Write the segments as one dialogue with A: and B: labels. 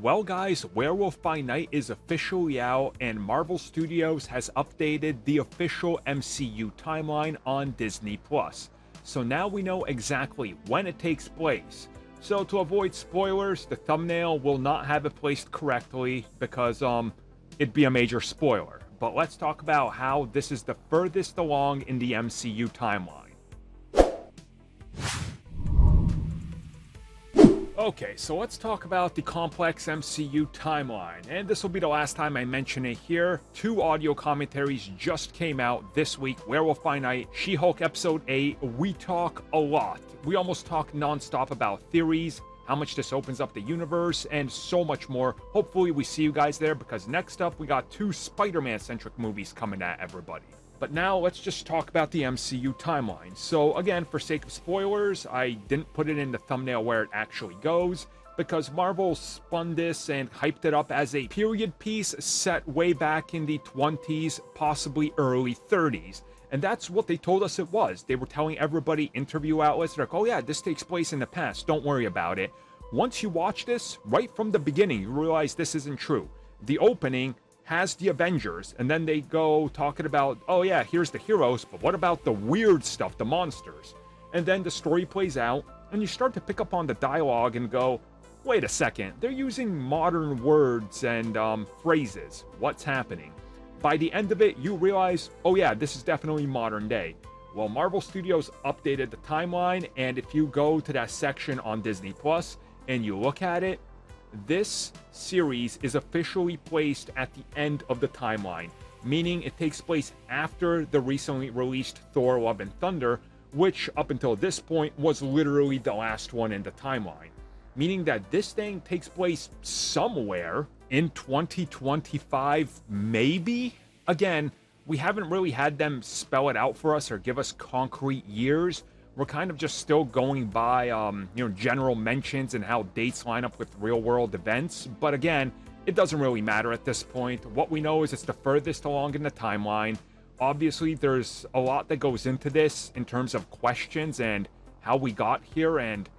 A: Well guys, Werewolf by Night is officially out and Marvel Studios has updated the official MCU timeline on Disney+. So now we know exactly when it takes place. So to avoid spoilers, the thumbnail will not have it placed correctly because it'd be a major spoiler. But let's talk about how this is the furthest along in the MCU timeline. Okay, so let's talk about the complex MCU timeline, and this will be the last time I mention it here. 2 audio commentaries just came out this week, Werewolf by Night, She-Hulk Episode 8. We talk a lot. We almost talk non-stop about theories, how much this opens up the universe, and so much more. Hopefully we see you guys there, because next up we got 2 Spider-Man-centric movies coming at everybody. But now let's just talk about the MCU timeline. So again, for sake of spoilers, I didn't put it in the thumbnail where it actually goes, because Marvel spun this and hyped it up as a period piece set way back in the 20s, possibly early 30s. And that's what they told us it was. They were telling everybody, interview outlets, they're like, oh yeah, this takes place in the past, don't worry about it. Once you watch this, right from the beginning, you realize this isn't true. The opening has the Avengers, and then they go talking about, oh yeah, here's the heroes, but what about the weird stuff, the monsters? And then the story plays out, and you start to pick up on the dialogue and go, wait a second, they're using modern words and phrases. What's happening? By the end of it, you realize, oh yeah, this is definitely modern day. Well, Marvel Studios updated the timeline, and if you go to that section on Disney Plus and you look at it, this series is officially placed at the end of the timeline, meaning it takes place after the recently released Thor: Love and Thunder, which up until this point was literally the last one in the timeline. Meaning that this thing takes place somewhere in 2025, maybe? Again, we haven't really had them spell it out for us or give us concrete years. We're kind of just still going by, general mentions and how dates line up with real-world events. But again, it doesn't really matter at this point. What we know is it's the furthest along in the timeline. Obviously, there's a lot that goes into this in terms of questions and how we got here and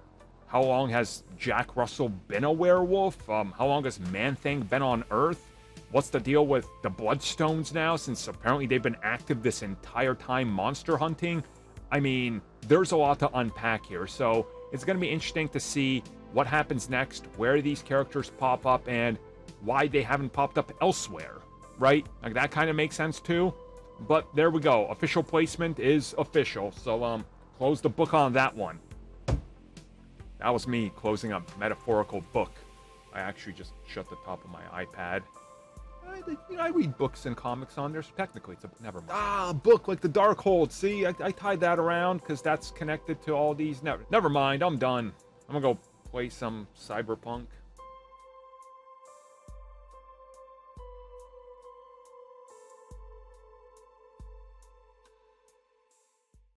A: how long has Jack Russell been a werewolf? How long has Man-Thing been on Earth? What's the deal with the Bloodstones now, since apparently they've been active this entire time monster hunting? I mean, there's a lot to unpack here, so it's going to be interesting to see what happens next, where these characters pop up, and why they haven't popped up elsewhere, right? Like, that kind of makes sense too. But there we go. Official placement is official, so close the book on that one. That was me closing a metaphorical book. I actually just shut the top of my iPad. I read books and comics on there, so technically it's a... Never mind. A book like The Darkhold. See, I tied that around because that's connected to all these... Never mind, I'm done. I'm gonna go play some Cyberpunk.